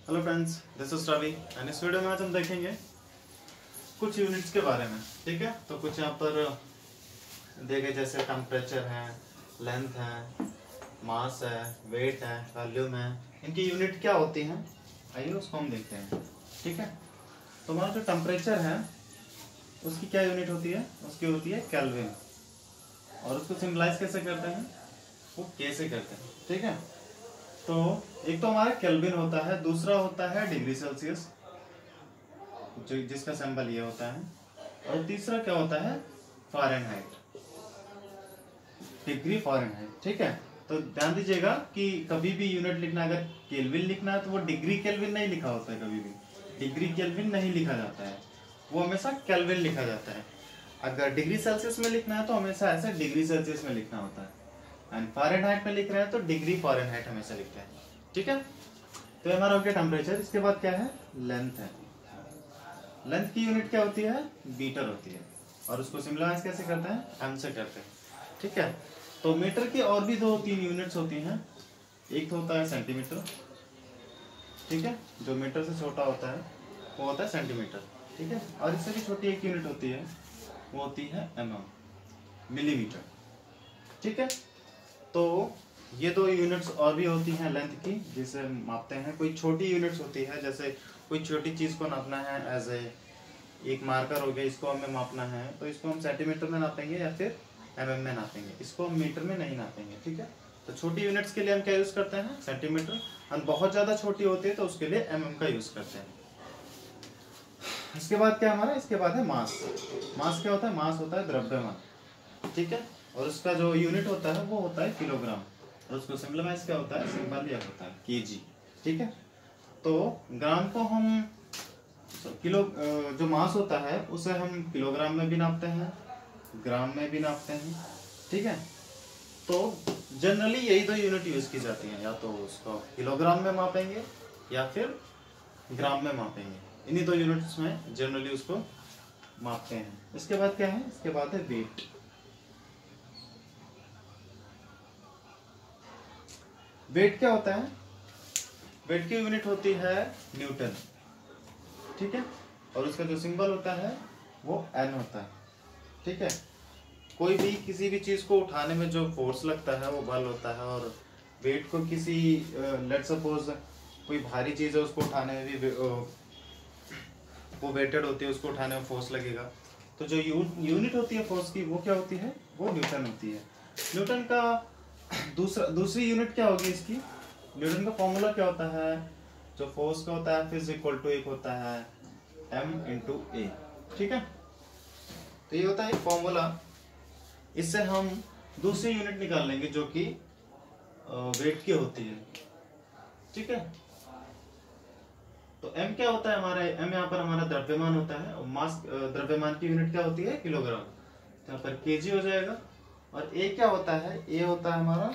Hello friends, this is Ravi and इस वीडियो में आज हम देखेंगे कुछ यूनिट्स के बारे में। ठीक है, तो कुछ यहाँ पर देखे जैसे टेम्परेचर है, लेंथ है, मास है, वेट है, वॉल्यूम है। इनकी यूनिट क्या होती हैं, आइए उसको हम देखते हैं। ठीक है, तो हमारा जो टेम्परेचर है उसकी क्या यूनिट होती है, उसकी होती है केल्विन। और उसको सिम्बलाइज कैसे करते हैं, वो कैसे करते हैं। ठीक है, तो एक तो हमारा केल्विन होता है, दूसरा होता है डिग्री सेल्सियस जो जिसका सिंबल ये होता है, और तीसरा क्या होता है फ़ारेनहाइट, डिग्री फ़ारेनहाइट। ठीक है, तो ध्यान दीजिएगा कि कभी भी यूनिट लिखना, अगर केल्विन लिखना है तो वो डिग्री केल्विन नहीं लिखा होता है, कभी भी डिग्री केल्विन नहीं लिखा जाता है, वो हमेशा केल्विन लिखा जाता है। अगर डिग्री सेल्सियस में लिखना है तो हमेशा ऐसे डिग्री सेल्सियस में लिखना होता है, एंड फ़ारेनहाइट में लिख रहे हैं तो डिग्री फ़ारेनहाइट हमेशा लिखते हैं। ठीक है, तो हमारा हो गया टेम्परेचर। इसके बाद क्या है, लेंथ है। लेंथ की यूनिट क्या होती है, मीटर होती है, और उसको सिम्बलाइज कैसे करते हैं, एम से करते हैं। ठीक है, तो मीटर की और भी 2-3 यूनिट्स होती हैं। एक तो होता है सेंटीमीटर, ठीक है, जो मीटर से छोटा होता है वो होता है सेंटीमीटर। ठीक है, और इससे भी छोटी एक यूनिट होती है, वो होती है मिलीमीटर। ठीक है, तो ये 2 यूनिट्स और भी होती हैं लेंथ की, जिसे मापते हैं। कोई छोटी यूनिट्स होती है, जैसे कोई छोटी चीज़ को नापना है, एज एक मार्कर हो गया, इसको हमें मापना है तो इसको हम सेंटीमीटर में नापेंगे या फिर एमएम में नापेंगे, इसको हम मीटर में नहीं नापेंगे। ठीक है, तो छोटी यूनिट्स के लिए हम क्या यूज़ करते हैं, सेंटीमीटर, और बहुत ज़्यादा छोटी होती है तो उसके लिए एमएम का यूज़ करते हैं। इसके बाद क्या हमारा, इसके बाद है मास। मास क्या होता है, मास होता है द्रव्यमान। ठीक है, और उसका जो यूनिट होता है वो होता है किलोग्राम, और उसको सिम्बलाइज क्या होता है, सिंबल यह होता है केजी। ठीक है, तो ग्राम को हम किलो, जो मास होता है उसे हम किलोग्राम में भी नापते हैं, ग्राम में भी नापते हैं। ठीक है, तो जनरली यही 2 यूनिट यूज की जाती हैं, या तो उसको किलोग्राम में मापेंगे या फिर ग्राम में मापेंगे। इन्हीं 2 यूनिट्स में जनरली उसको मापते हैं। इसके बाद क्या है, इसके बाद है वेट। वेट क्या होता है, वेट की यूनिट होती है न्यूटन। ठीक है, और उसका जो सिंबल होता है वो एन होता है। ठीक है, कोई भी किसी भी चीज को उठाने में जो फोर्स लगता है वो बल होता है, और वेट को किसी लेट सपोज कोई भारी चीज है उसको उठाने में भी वो वेटेड होती है, उसको उठाने में फोर्स लगेगा। तो जो यूनिट होती है फोर्स की वो क्या होती है, वो न्यूटन होती है। न्यूटन का दूसरी यूनिट क्या होगी इसकी, न्यूटन का फॉर्मूला क्या होता है, जो फोर्स का होता है फिर इक्वल टू एक होता है m इंटू ए। ठीक है, तो ये होता है एक फॉर्मूला। इससे हम दूसरी यूनिट निकाल लेंगे जो कि वेट की होती है। ठीक है, तो m क्या होता है हमारा, m यहाँ पर हमारा द्रव्यमान होता है, और मास द्रव्यमान की यूनिट क्या होती है, किलोग्राम, तो यहाँ पर केजी हो जाएगा। और a क्या होता है, a होता है हमारा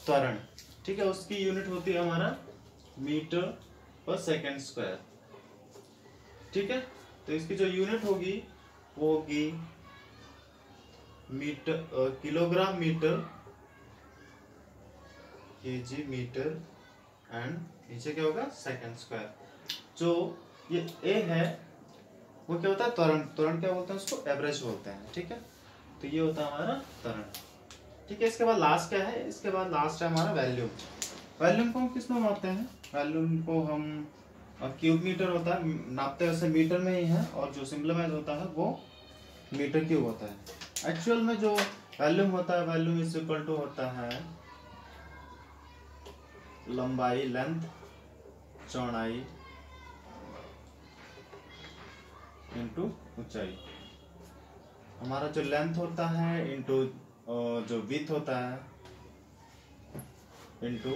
त्वरण। ठीक है, उसकी यूनिट होती है हमारा मीटर पर सेकेंड स्क्वायर। ठीक है, तो इसकी जो यूनिट होगी वो होगी metre, kilogram metre, KG metre, and नीचे क्या होगा, सेकेंड स्क्वायर। जो ये ए है वो क्या होता है, त्वरण। त्वरण क्या बोलते हैं उसको, एवरेज बोलते हैं। ठीक है, तो ये होता है हमारा त्वरण। ठीक है, इसके बाद लास्ट क्या है, इसके बाद लास्ट है हमारा वैल्यूम। वैल्यूम को हम किस में मापते हैं, वैल्यूम को हम क्यूब मीटर होता है, नापते वैसे मीटर में ही है, और जो सिम्बलाइज होता है वो मीटर क्यूब होता है। एक्चुअल में जो वैल्यूम होता है, वैल्यूम इज इक्वल टू होता है लंबाई, लेंथ, चौड़ाई इंटू ऊंचाई। हमारा जो लेंथ होता है इंटू जो विड्थ होता है इंटू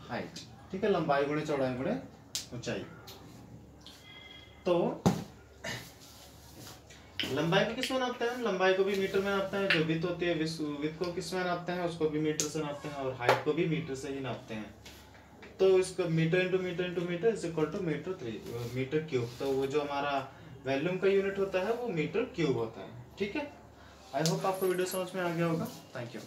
हाइट। ठीक है, लंबाई गुणे चौड़ाई गुणे ऊंचाई। तो लंबाई को किस में नापते हैं, लंबाई को भी मीटर में नापते हैं। जो विड्थ होती है, विड्थ को किस में नापते हैं, उसको भी मीटर से नापते हैं, और हाइट को भी मीटर से ही नापते हैं। तो इसको metre into metre into metre is equal to metre cube. तो वो जो हमारा वॉल्यूम का यूनिट होता है वो मीटर क्यूब होता है। ठीक है, आई होप आपको वीडियो समझ में आ गया होगा। Thank you.